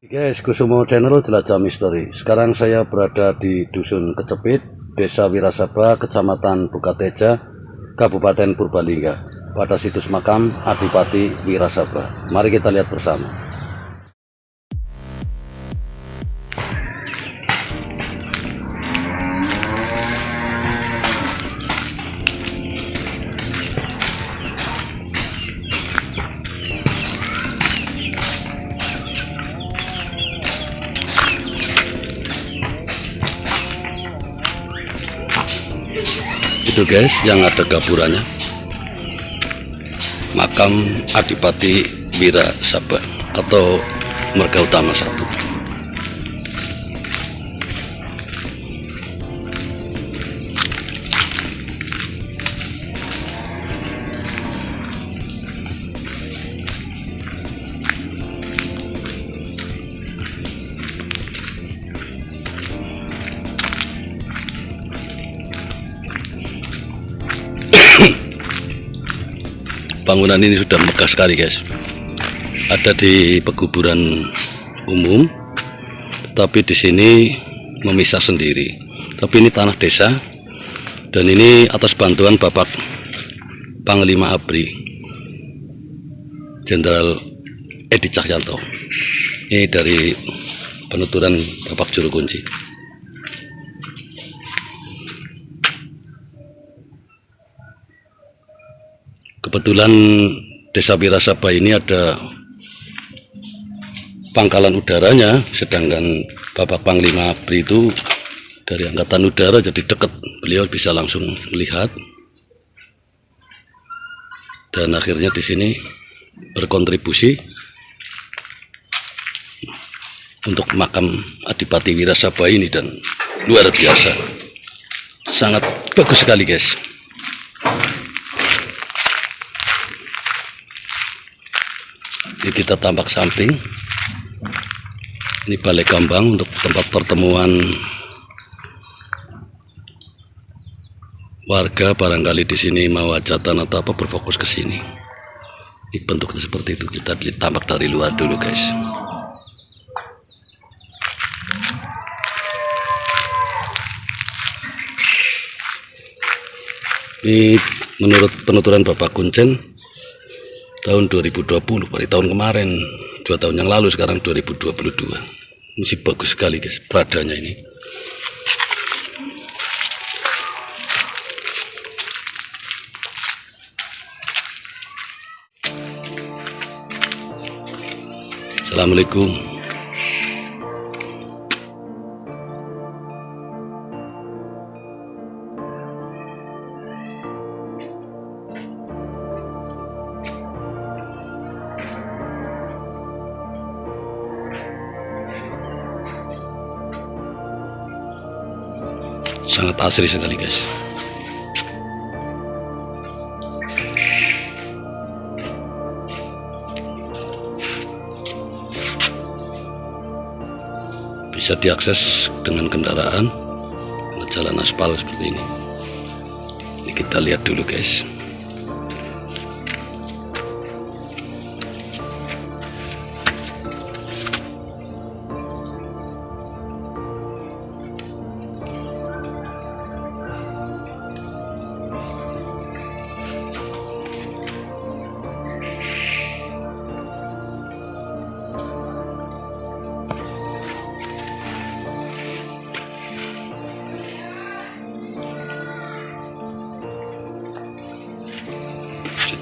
Guys, Kusumo Channel Jelajah Misteri. Sekarang saya berada di Dusun Kecepit, Desa Wirasaba, Kecamatan Bukateja, Kabupaten Purbalingga, pada situs makam Adipati Wirasaba. Mari kita lihat bersama. Itu guys yang ada gaburannya, makam Adipati Wirasaba atau Marga Utama 1. Bangunan ini sudah megah sekali guys, ada di pekuburan umum, tapi di sini memisah sendiri. Tapi ini tanah desa, dan ini atas bantuan Bapak Panglima ABRI Jenderal Edi Cahyanto. Ini dari penuturan Bapak Juru Kunci. Kebetulan Desa Wirasaba ini ada pangkalan udaranya, sedangkan Bapak Panglima ABRI itu dari Angkatan Udara, jadi dekat, beliau bisa langsung melihat. Dan akhirnya di sini berkontribusi untuk makam Adipati Wirasaba ini, dan luar biasa, sangat bagus sekali guys. Ini kita tampak samping, ini balai kambang untuk tempat pertemuan warga, barangkali di sini mau hajatan atau apa, berfokus ke sini. Ini bentuknya seperti itu, kita tampak dari luar dulu guys. Ini menurut penuturan Bapak Kuncen tahun 2020, dari tahun kemarin, 2 tahun yang lalu, sekarang 2022. Masih bagus sekali guys peradanya ini. Assalamualaikum. Sangat asri sekali guys. Bisa diakses dengan kendaraan, jalan aspal seperti ini. Ini kita lihat dulu guys.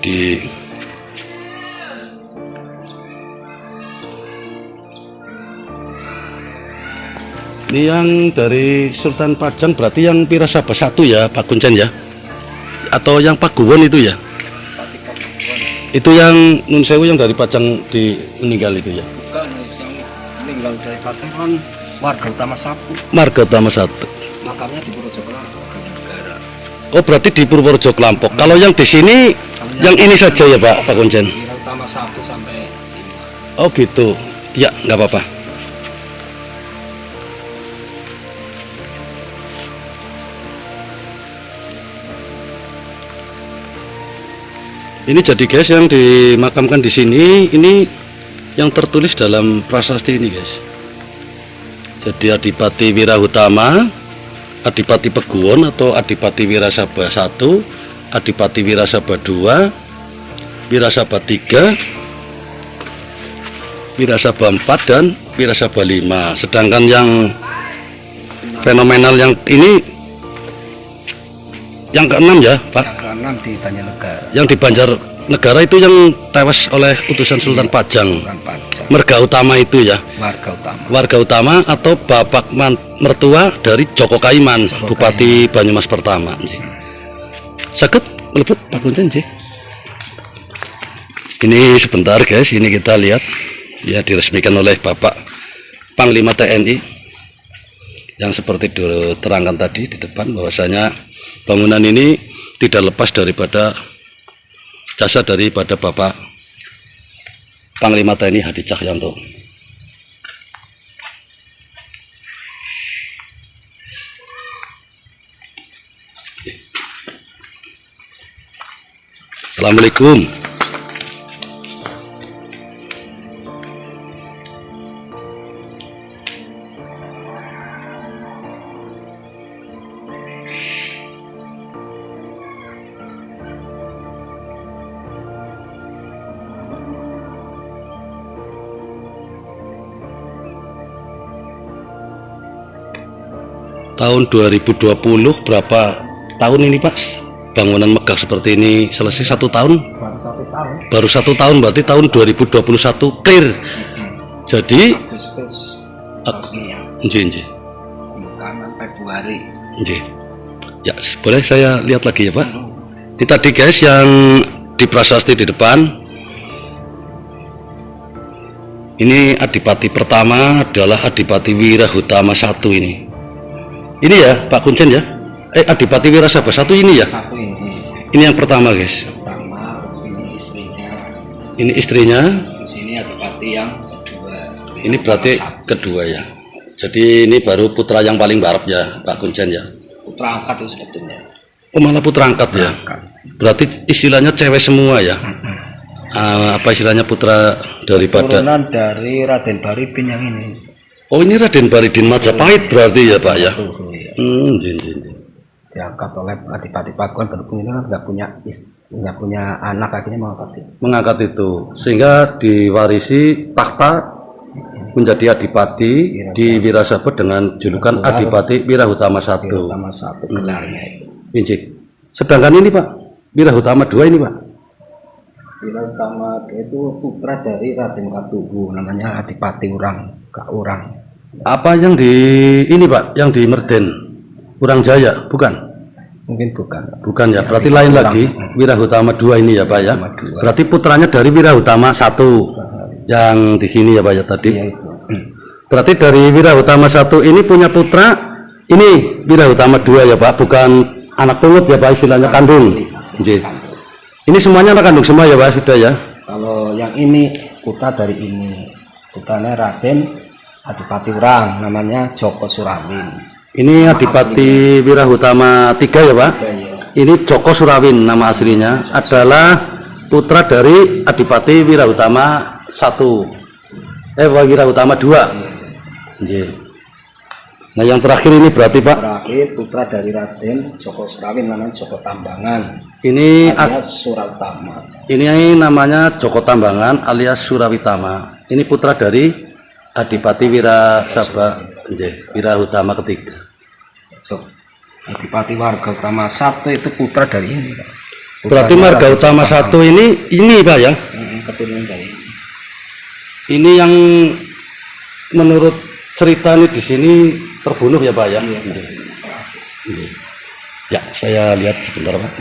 Jadi ini yang dari Sultan Pajang, berarti yang Wirasaba 1 ya Pak Kuncen ya, atau yang Pakuwon itu ya? Itu yang Nun Sewu yang dari Pajang di meninggal itu ya? Bukan, yang meninggal dari Pajang kan Marga Utama 1. Marga Utama 1. Makamnya di Purworejo Kelampok, negara. Oh berarti di Purworejo Kelampok. Kalau yang di sini yang ini saja ya Pak Kuncen? Marga Utama 1 sampai 5. Oh gitu ya, nggak apa-apa. Ini jadi guys yang dimakamkan di sini ini yang tertulis dalam prasasti ini guys. Jadi Adipati Wirahutama, Adipati Peguwon atau Adipati Wirasaba 1, Adipati Wirasaba 2, Wirasaba 3, Wirasaba 4 dan Wirasaba 5. Sedangkan yang fenomenal yang ini yang ke-6 ya Pak. Yang ke-6 di Banjarnegara. Yang di Banjarnegara itu yang tewas oleh utusan Sultan Pajang. Sultan Pajang. Merga utama itu ya. Warga utama. Warga utama atau bapak mertua dari Joko Kaiman, Bupati Banyumas pertama. Sakit melebut Pak Kuncen sih. Ini sebentar guys, ini kita lihat ya, diresmikan oleh Bapak Panglima TNI yang seperti diterangkan tadi di depan bahwasanya bangunan ini tidak lepas daripada jasa daripada Bapak Panglima TNI Hadi Cahyanto. Assalamualaikum. Tahun 2020 berapa tahun ini Pak bangunan megah seperti ini selesai? 1 tahun? Baru 1 tahun berarti tahun 2021 clear. Jadi Agustus resmi ya. Nggih. Bukan Februari. Nggih. Ya, boleh saya lihat lagi ya Pak? Ini tadi guys yang di prasasti di depan. Ini Adipati pertama adalah Adipati Wirahutama 1 ini. Ini ya Pak Kuncen ya. Adipati Wirasaba 1 ini ya. Satu ini. Ini yang pertama guys. Pertama, ini istrinya. Ini istrinya. Di sini Adipati yang kedua. Ini berarti kedua ya. Jadi ini baru putra yang paling barep ya Pak Kuncen ya. Putra angkat itu sebetulnya. Oh malah putra angkat ya. Berarti istilahnya cewek semua ya. Apa istilahnya putra daripada Turunan dari Raden Baridin yang ini. Oh ini Raden Baridin Majapahit berarti ya Pak ya. Iya. Diangkat oleh Adipati Pakuan berhubung ini kan nggak punya anak, akhirnya mengangkat itu sehingga diwarisi tahta menjadi Adipati di Wirasaba dengan julukan Adipati Wirahutama 1. Wirahutama 1 gelarnya itu. Inci. Sedangkan ini Pak Wirahutama 2 ini Pak. Wirahutama itu putra dari Raden Katubu, namanya Adipati Urang. Apa yang di ini Pak, yang di Merden Urang Jaya, bukan? Mungkin bukan. Bukan ya, berarti lain lagi. Wirahutama 2 ini ya Pak ya. Berarti putranya dari Wirahutama 1 yang di sini ya Pak ya tadi. Berarti dari Wirahutama 1 ini punya putra, ini Wirahutama 2 ya Pak, bukan anak pungut ya Pak, istilahnya kandung. Ini semuanya anak kandung semua ya Pak, sudah ya. Kalau yang ini putra dari ini, putranya Raden Adipati Urang, namanya Joko Surawin. Ini Adipati Wirahutama 3 ya Pak. Ini Joko Surawin nama aslinya, adalah putra dari Adipati Wirahutama 1. Wirahutama 2. Nah yang terakhir ini berarti Pak. Terakhir putra dari Raden Joko Surawin, namanya Joko Tambangan. Ini alias Surawitama. Ini namanya Joko Tambangan alias Surawitama. Ini putra dari Adipati Wirasaba, Wirahutama ketiga. Adipati Warga Utama 1 itu putra dari ini Pak. Berarti Marga Utama 1 ini Pak ya. Keturunan dari ini yang menurut cerita ini di sini terbunuh ya Pak ya. Ya saya lihat sebentar Pak.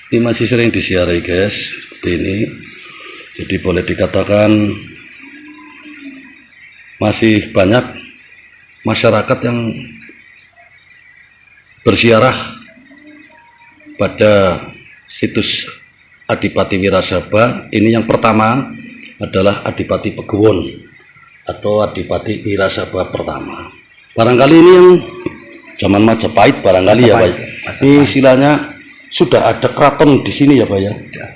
Ini masih sering disiarai guys seperti ini, jadi boleh dikatakan masih banyak masyarakat yang bersiarah pada situs Adipati Wirasaba. Ini yang pertama adalah Adipati Peguwon atau Adipati Wirasaba pertama. Barangkali ini yang zaman Majapahit barangkali ya Pak. Ini istilahnya sudah ada keraton di sini ya Pak ya? Sudah.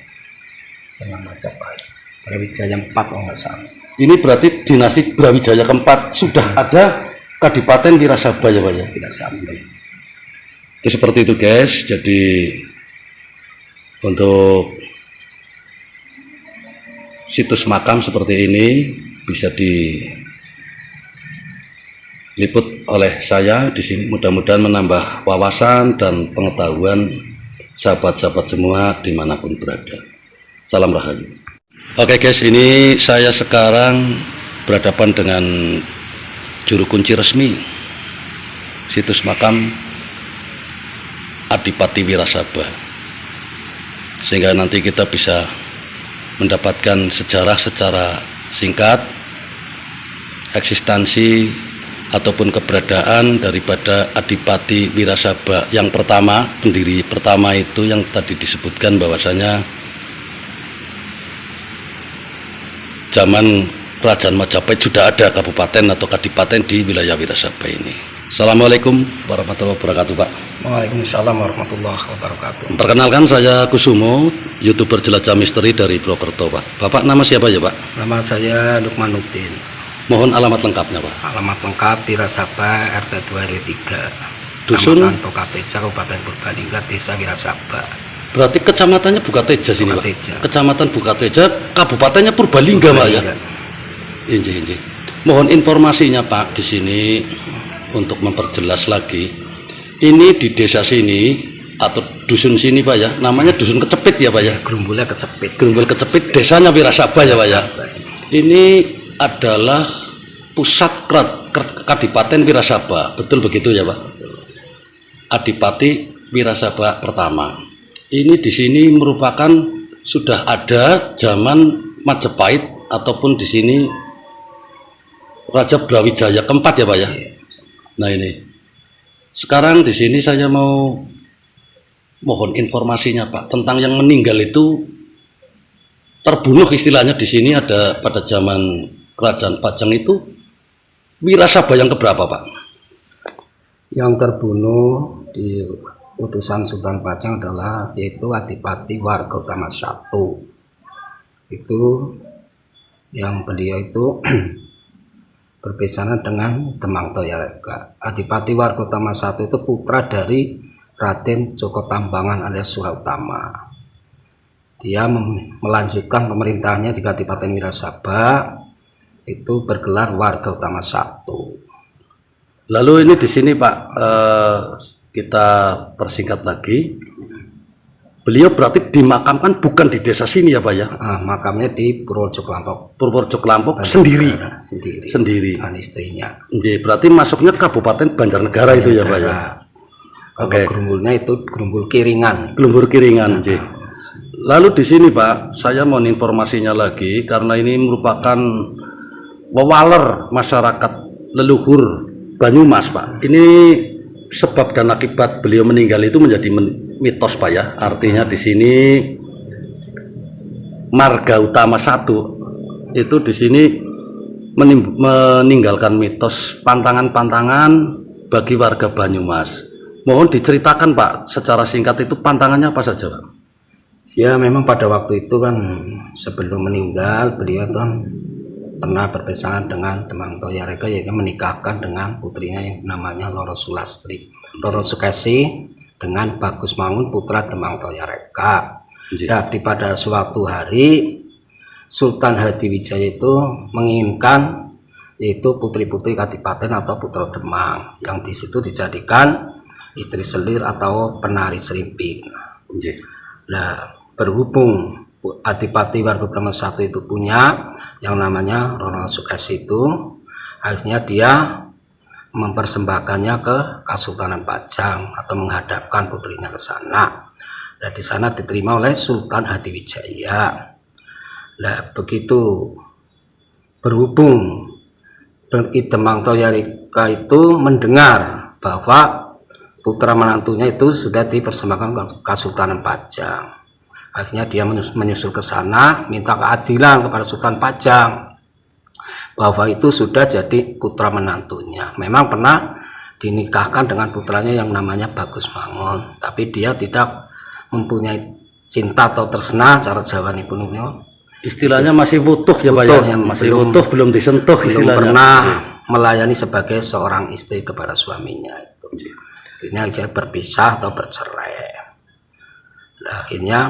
Zaman Majapahit. Brawijaya 4 kalau nggak salah. Ini berarti dinasti Brawijaya keempat sudah ada Kadipaten Wirasaba ya Pak ya? Tidak sampai. Itu seperti itu guys. Jadi untuk situs makam seperti ini bisa diliput oleh saya di sini. Mudah-mudahan menambah wawasan dan pengetahuan sahabat-sahabat semua dimanapun berada. Salam Rahayu. Oke guys, ini saya sekarang berhadapan dengan juru kunci resmi situs makam Adipati Wirasaba, sehingga nanti kita bisa mendapatkan sejarah secara singkat, eksistensi ataupun keberadaan daripada Adipati Wirasaba yang pertama, pendiri pertama itu yang tadi disebutkan bahwasanya zaman Kerajaan Majapahit sudah ada kabupaten atau kadipaten di wilayah Wirasaba ini. Assalamualaikum warahmatullahi wabarakatuh Pak. Waalaikumsalam warahmatullahi wabarakatuh. Perkenalkan, saya Kusumo, YouTuber jelajah misteri dari Purwokerto Pak. Bapak nama siapa ya Pak? Nama saya Lukmanuddin. Mohon alamat lengkapnya Pak. Alamat lengkap Wirasaba RT 2 RW 3. Dusun Kecamatan Bukateja, Kabupaten Purbalingga, Desa Wirasaba. berarti kecamatannya Bukateja sini Pak. Bukateja. Kecamatan Bukateja, kabupatennya Purbalingga Pak ya. Injih. Mohon informasinya Pak di sini untuk memperjelas lagi. Ini di desa sini atau dusun sini Pak ya, namanya dusun Kecepit ya Pak ya. Gerumbulnya Kecepit. Gerumbul Kecepit, desanya Wirasaba ya Pak ya. Ini adalah pusat Kadipaten Wirasaba, betul begitu ya Pak? Adipati Wirasaba pertama. Ini di sini merupakan sudah ada zaman Majapahit ataupun di sini Raja Brawijaya keempat ya Pak ya. Nah ini sekarang di sini saya mau mohon informasinya Pak tentang yang meninggal itu terbunuh istilahnya di sini ada pada zaman Kerajaan Pajang itu Wirasaba yang keberapa Pak? Yang terbunuh di utusan Sultan Pajang adalah yaitu Adipati Wargautama I. Itu yang beliau itu berpesanan dengan Demang Toyareka. Adipati Wargautama I itu putra dari Raden Joko Tambangan alias Surautama. Dia melanjutkan pemerintahnya di Kadipaten Wirasaba itu bergelar Wargautama I. Lalu ini di sini Pak, kita persingkat lagi. Beliau berarti dimakamkan bukan di desa sini ya Pak ya? Makamnya di Purworejo Klampok. Purworejo Klampok sendiri. Dengan istrinya. Jadi berarti masuknya Kabupaten Banjarnegara itu ya Pak ya? Oke. Gerumbulnya itu gerumbul Kiringan. Gerumbul Kiringan. Lalu di sini Pak, saya mohon informasinya lagi karena ini merupakan wewaler masyarakat leluhur Banyumas Pak. Ini sebab dan akibat beliau meninggal itu menjadi mitos Pak ya. Artinya di sini Marga Utama I itu di sini meninggalkan mitos pantangan-pantangan bagi warga Banyumas. Mohon diceritakan Pak secara singkat itu pantangannya apa saja Pak? Ya memang pada waktu itu kan sebelum meninggal beliau kan pernah berpesanan dengan Demang Toyareka, yaitu menikahkan dengan putrinya yang namanya Loro Sulastri, Loro Sukesi dengan Bagus Mangun putra Demang Toyareka. Jadi pada suatu hari Sultan Hadiwijaya itu menginginkan yaitu putri-putri Kadipaten atau putra Demang yang di situ dijadikan istri selir atau penari serimping. Nah, berhubung Adipati Wargautama I itu punya yang namanya Loro Sukesi itu, akhirnya dia mempersembahkannya ke Kesultanan Pajang atau menghadapkan putrinya ke sana. Nah, di sana diterima oleh Sultan Hadiwijaya. Nah, begitu berhubung Ki Demang Toyareka itu mendengar bahwa putra menantunya itu sudah dipersembahkan ke Kesultanan Pajang. Akhirnya dia menyusul ke sana, minta keadilan kepada Sultan Pajang bahwa itu sudah jadi putra menantunya. Memang pernah dinikahkan dengan putranya yang namanya Bagus Mangun, tapi dia tidak mempunyai cinta atau tresna cara Jawa nih punya Istilahnya masih utuh ya Pak ya, Utuh, yang masih belum- utuh, belum disentuh belum istilahnya. pernah melayani sebagai seorang istri kepada suaminya itu. Akhirnya dia berpisah atau bercerai. Nah, akhirnya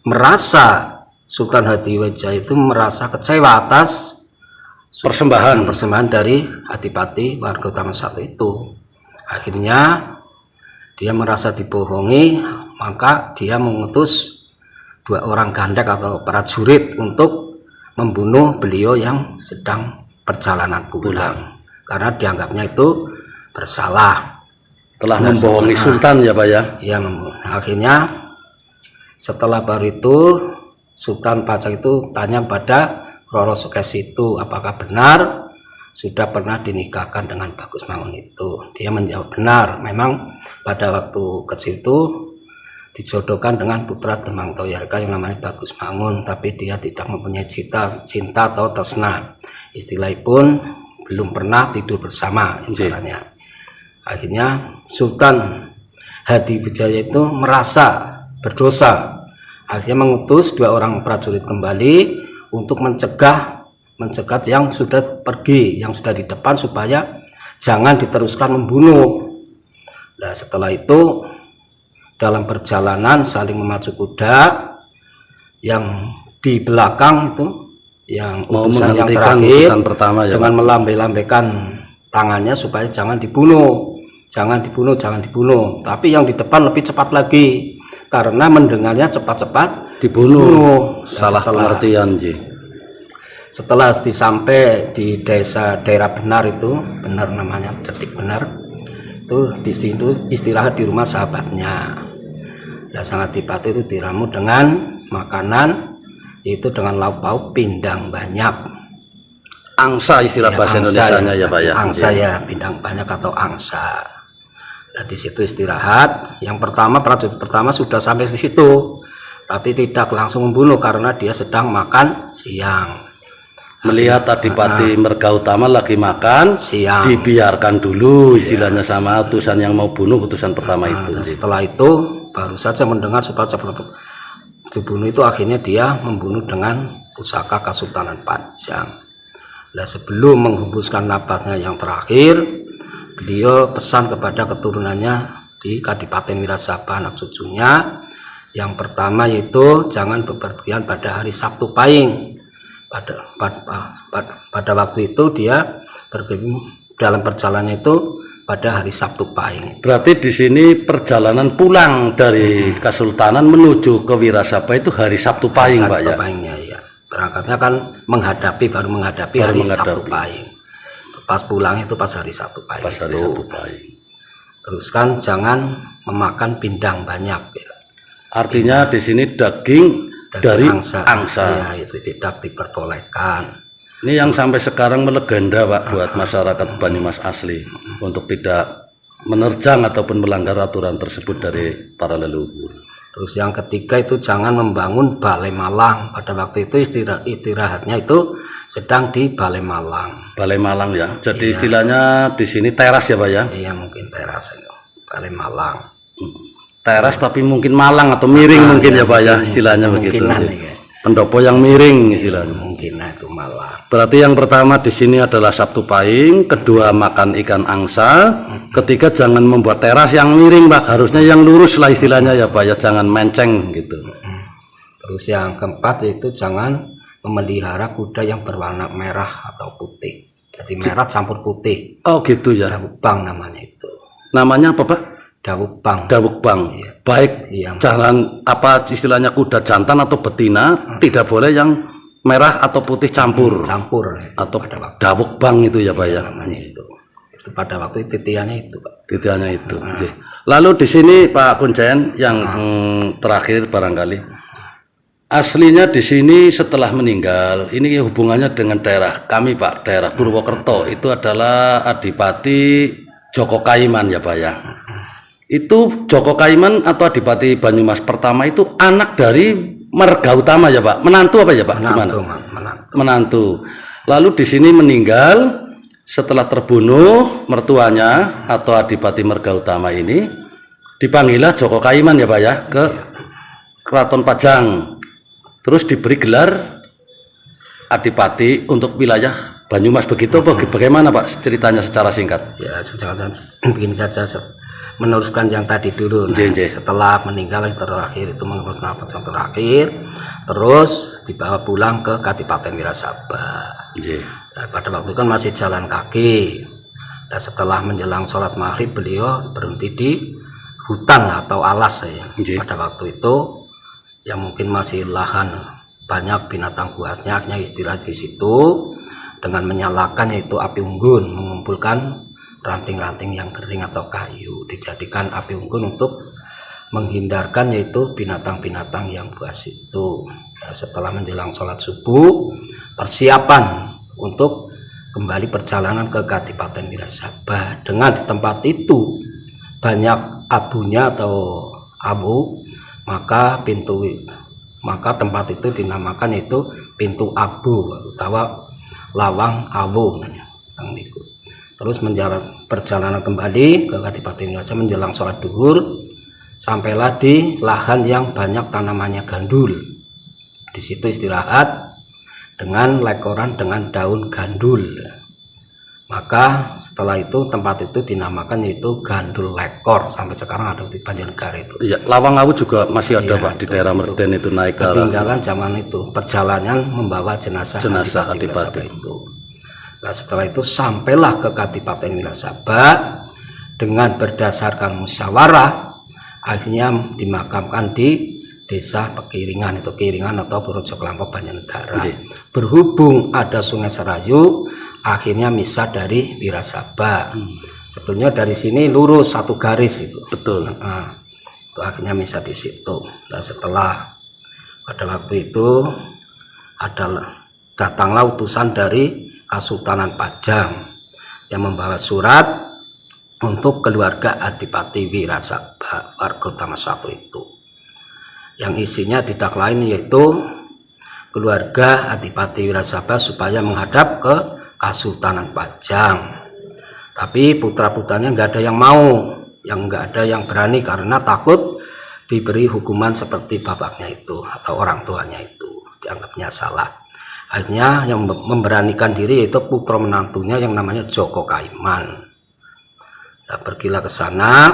merasa Sultan Hadiwajah itu merasa kecewa atas Persembahan. persembahan dari Adipati Warga Utama I itu. Akhirnya dia merasa dibohongi, maka dia mengutus 2 orang gandek atau prajurit untuk membunuh beliau yang sedang perjalanan pulang karena dianggapnya itu bersalah. Telah membohongi Sultan ya Pak ya. Ya, akhirnya setelah baru itu Sultan Pajang itu tanya pada Roro Sukesi itu apakah benar sudah pernah dinikahkan dengan Bagus Mangun itu. Dia menjawab benar, memang pada waktu kecil itu dijodohkan dengan putra Demang Toyarga yang namanya Bagus Mangun, tapi dia tidak mempunyai cinta atau tresna. Istilah pun belum pernah tidur bersama istilahnya. Akhirnya Sultan Hadiwijaya itu merasa berdosa. Akhirnya mengutus 2 orang prajurit kembali untuk mencegah yang sudah pergi, yang sudah di depan supaya jangan diteruskan membunuh. Nah, setelah itu dalam perjalanan saling memacu kuda, yang di belakang itu yang Mau utusan yang menghentikan terakhir utusan pertama ya dengan melambai-lambaikan tangannya supaya jangan dibunuh. Tapi yang di depan lebih cepat lagi karena mendengarnya cepat-cepat Dibunuh. Nah, Salah pengertian Ji. setelah sampai di daerah Benar itu, Benar namanya, Detik Benar itu, di situ istirahat di rumah sahabatnya. Nah, sang Adipati itu diramu dengan makanan yaitu dengan lauk pauk pindang banyak. Angsa istilah bahasa Indonesianya ya Pak ya. Angsa ya, pindang banyak atau angsa. Nah, di situ istirahat. Yang pertama, prajurit pertama sudah sampai di situ, tapi tidak langsung membunuh karena dia sedang makan siang. Melihat Adipati Margautama lagi makan, Siang. dibiarkan dulu istilahnya sama utusan yang mau bunuh utusan pertama itu. Nah, setelah itu baru saja mendengar supaya cepat-cepat dibunuh itu, akhirnya dia membunuh dengan pusaka Kesultanan Pajang. Nah, sebelum menghembuskan napasnya yang terakhir, beliau pesan kepada keturunannya di Kadipaten Wirasaba, anak cucunya. Yang pertama yaitu jangan bepergian pada hari Sabtu Pahing. Pada waktu itu dia pergi dalam perjalanannya itu pada hari Sabtu Pahing. Berarti di sini perjalanan pulang dari Kesultanan menuju ke Wirasaba itu hari Sabtu Pahing Pak ya. Sabtu Pahingnya ya. Berangkatnya kan baru menghadapi hari Sabtu Pahing. Pas pulang itu pas hari Sabtu Pahing. Pas hari Sabtu Pahing. Terus kan jangan memakan pindang banyak ya. Artinya di sini daging dari angsa. Ya, itu tidak diperbolehkan. Ini yang sampai sekarang melegenda Pak buat masyarakat Banyumas asli untuk tidak menerjang ataupun melanggar aturan tersebut dari para leluhur. Terus yang ketiga itu jangan membangun balai malang. Pada waktu itu istirahatnya itu sedang di balai malang. Balai Malang ya. Jadi istilahnya di sini teras ya Pak ya. Iya, mungkin teras itu. Balai malang. Teras tapi mungkin malang atau miring mungkin ya Pak ya istilahnya begitu. Ya. Pendopo yang miring istilahnya. Mungkin itu malang. Berarti yang pertama di sini adalah Sabtu Pahing, kedua makan ikan angsa, ketiga jangan membuat teras yang miring Pak, harusnya yang lurus lah istilahnya ya Pak ya, jangan menceng gitu. Terus yang keempat yaitu jangan memelihara kuda yang berwarna merah atau putih. Jadi merah campur putih. Oh gitu ya. Dawukbang namanya itu. Namanya apa Pak? Dawukbang. Dawukbang. Iya. Baik jangan apa istilahnya kuda jantan atau betina tidak boleh yang merah atau putih campur. Campur Atau dawukbang itu ya Pak ya. namanya itu. Itu pada waktu titiannya itu Pak. Titiannya itu. Lalu di sini Pak Kuncen yang terakhir barangkali. Aslinya di sini setelah meninggal, ini hubungannya dengan daerah kami Pak, daerah Purwokerto itu adalah Adipati Joko Kaiman ya Pak ya. Itu Joko Kaiman atau Adipati Banyumas pertama itu anak dari Margautama ya Pak, menantu apa ya Pak? Gimana? Menantu. Lalu di sini meninggal setelah terbunuh mertuanya atau Adipati Margautama ini. dipanggillah Joko Kaiman ya Pak ya ke Keraton Pajang, terus diberi gelar Adipati untuk wilayah Banyumas, begitu bagaimana Pak ceritanya secara singkat? Ya, jangan begini saja, meneruskan yang tadi dulu. Nah, setelah meninggal terakhir itu mengurus nafas yang terakhir, terus dibawa pulang ke Kadipaten Wirasaba. Nah, pada waktu kan masih jalan kaki. Nah, setelah menjelang sholat maghrib beliau berhenti di hutan atau alas ya. Pada waktu itu yang mungkin masih lahan banyak binatang buasnya, akhirnya istirahat di situ dengan menyalakan yaitu api unggun, mengumpulkan ranting-ranting yang kering atau kayu, dijadikan api unggun untuk menghindarkan yaitu binatang-binatang yang buas itu. Nah, setelah menjelang sholat subuh, persiapan untuk kembali perjalanan ke Kadipaten Wirasaba. Dengan di tempat itu banyak abunya atau abu, maka tempat itu dinamakan yaitu pintu abu atau lawang awu. Terus perjalanan kembali ke Kadipaten Wirasaba menjelang sholat duhur, sampailah di lahan yang banyak tanamannya gandul. Di situ istirahat dengan lekoran dengan daun gandul. Maka setelah itu tempat itu dinamakan yaitu Gandul Lekor, sampai sekarang ada di Banjarnegara itu. Iya, lawang awu juga masih ada Pak di daerah Merten itu naik ke arah. Peninggalan zaman itu, perjalanan membawa jenazah Adipati itu. Nah, setelah itu sampailah ke Kadipaten Wirasaba dengan berdasarkan musyawarah, akhirnya dimakamkan di Desa Pekiringan, itu Kiringan atau Purworejo Kelampok Banjarnegara. Berhubung ada Sungai Serayu, akhirnya misah dari Wirasaba. Sebelumnya dari sini lurus satu garis itu. Betul. Nah, itu akhirnya misah di situ. Nah, setelah pada waktu itu datanglah utusan dari Kasultanan Pajang yang membawa surat untuk keluarga Adipati Wirasaba warga utama suatu itu, yang isinya tidak lain yaitu keluarga Adipati Wirasaba supaya menghadap ke Kasultanan Pajang. Tapi putra-putranya nggak ada yang mau, nggak ada yang berani karena takut diberi hukuman seperti bapaknya itu atau orang tuanya itu, dianggapnya salah. Akhirnya yang memberanikan diri yaitu putra menantunya yang namanya Joko Kaiman. Nah, pergilah ke sana,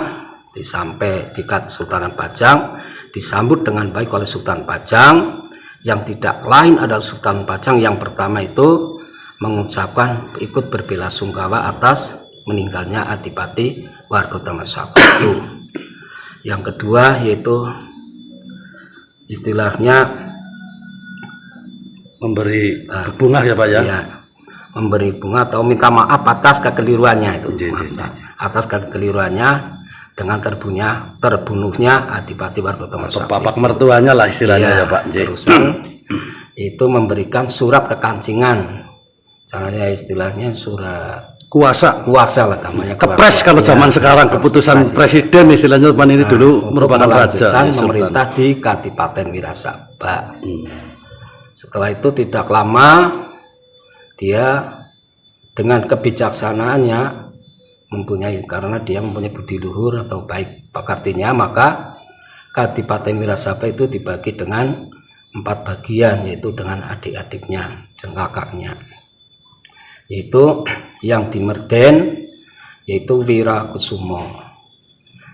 sampai di Kasultanan Pajang, disambut dengan baik oleh Sultan Pajang, yang tidak lain adalah Sultan Pajang yang pertama itu mengucapkan ikut berbelasungkawa atas meninggalnya Adipati Wargotama itu. Yang kedua yaitu istilahnya memberi bunga ya Pak ya? Ya, memberi bunga atau minta maaf atas kekeliruannya itu. Atas kekeliruannya dengan terbunuhnya Adipati Wargotama bapak mertuanya lah istilahnya ya Pak. Terusan itu memberikan surat kekancingan. Caranya istilahnya surat kuasa lah namanya. Kepres kalau zaman sekarang keputusan presiden istilahnya Pak, ini dulu merupakan raja memerintah di Kadipaten Wirasaba. Setelah itu tidak lama dia dengan kebijaksanaannya karena dia mempunyai budi luhur atau baik pekartinya, maka Kadipaten Wirasaba itu dibagi dengan 4 bagian, yaitu dengan adik-adiknya dan kakaknya, yaitu yang di Merden yaitu Wirakusumo,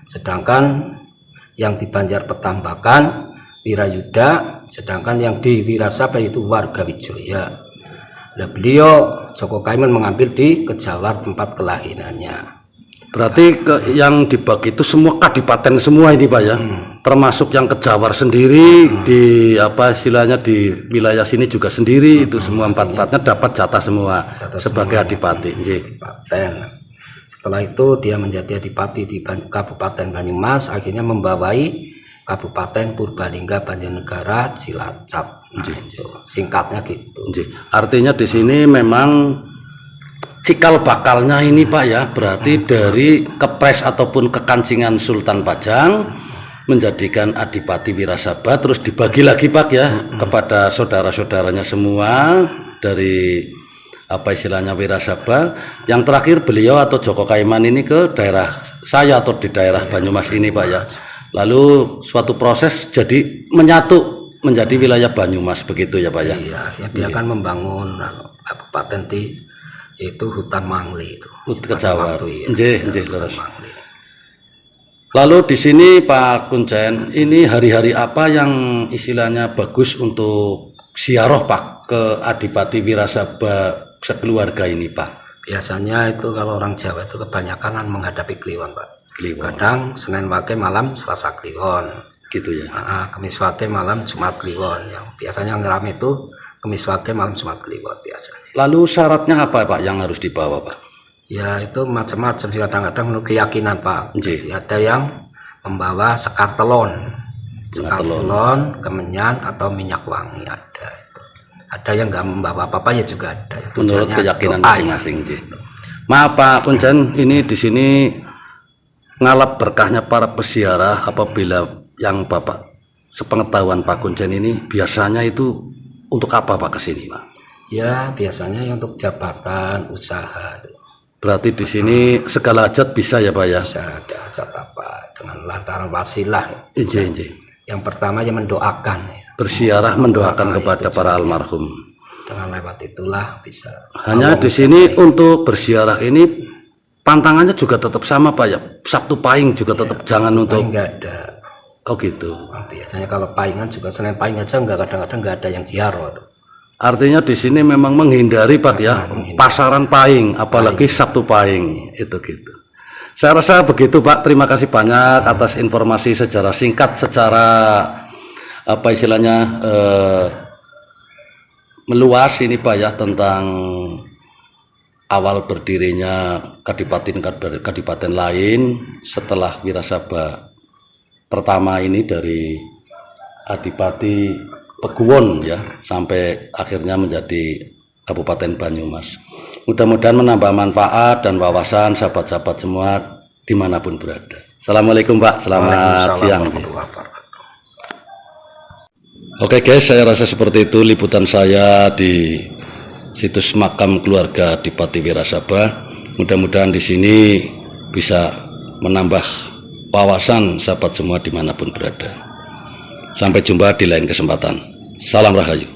sedangkan yang di Banjar Petambakan Wirayuda, sedangkan yang di Wirasaba itu Wargawijoya. Nah, beliau Joko Kaiman mengambil di Kejawar tempat kelahirannya. Berarti yang dibagi itu semua kadipaten semua ini Pak ya, termasuk yang Kejawar sendiri di apa istilahnya di wilayah sini juga sendiri, itu semua 4-4-nya dapat jatah semua sebagai adipati. Setelah itu dia menjadi adipati di Kabupaten Banyumas, akhirnya membawai Kabupaten Purbalingga Banjarnegara Cilacap. Singkatnya gitu. Artinya di sini memang cikal bakalnya ini Pak ya, berarti dari kepres ataupun kekancingan Sultan Pajang menjadikan Adipati Wirasaba, terus dibagi lagi Pak ya kepada saudara-saudaranya semua dari apa istilahnya Wirasaba. Yang terakhir beliau atau Joko Kaiman ini ke daerah saya atau di daerah Banyumas ini Pak ya. Lalu suatu proses jadi menyatu menjadi wilayah Banyumas begitu ya Pak ya. Iya, ya, dia kan membangun kabupaten yaitu hutan Mangli itu. Kejawar. Ya, Nggih, leres. Lalu di sini Pak Kuncen, ini hari-hari apa yang istilahnya bagus untuk ziarah Pak ke Adipati Wirasaba sekeluarga ini Pak? Biasanya itu kalau orang Jawa itu kebanyakan kan menghadapi Kliwon Pak. Kliwon. Kadang Senin Wage malam Selasa Kliwon. Gitu ya. Kamis Wage malam Jumat Kliwon. Yang biasanya ngeram itu Kamis Wage malam Jumat Kliwon biasanya. Lalu syaratnya apa Pak yang harus dibawa Pak? Ya itu macam-macam sih, kadang-kadang menurut keyakinan Pak. Jadi ada yang membawa sekar telon, kemenyan atau minyak wangi ada. Ada yang nggak membawa apa-apa ya juga ada. Itu menurut keyakinan doa, masing-masing. Ya. Maaf Pak Kuncen, ini di sini ngalap berkahnya para peziarah apabila yang Bapak sepengetahuan Pak Kuncen ini biasanya itu untuk apa Pak kesini Pak? Ya biasanya yang untuk jabatan usaha. Berarti di sini segala hajat bisa ya Pak ya? Bisa ada hajat apa dengan lantaran wasilah. Injih. Yang pertama yang mendoakan. Ya. Berziarah mendoakan kepada para almarhum. Dengan lewat itulah bisa. Hanya di sini untuk berziarah ini pantangannya juga tetap sama Pak ya. Sabtu Pahing juga tetap jangan untuk. Enggak ada. Oh gitu. Biasanya kalau pahingan juga Senin Pahing aja kadang-kadang nggak ada yang ziarah tuh. Artinya di sini memang menghindari Pak ya pasaran Pahing, apalagi Sabtu Pahing itu gitu. Saya rasa begitu Pak. Terima kasih banyak atas informasi secara singkat, secara apa istilahnya meluas ini Pak ya tentang awal berdirinya kadipaten lain setelah Wirasaba pertama ini dari Adipati Peguwon ya sampai akhirnya menjadi Kabupaten Banyumas. Mudah-mudahan menambah manfaat dan wawasan sahabat-sahabat semua dimanapun berada. Assalamualaikum Pak, selamat siang. Oke guys, saya rasa seperti itu liputan saya di situs makam keluarga Adipati Wirasaba. Mudah-mudahan di sini bisa menambah wawasan sahabat semua dimanapun berada. Sampai jumpa di lain kesempatan. Salam Rahayu.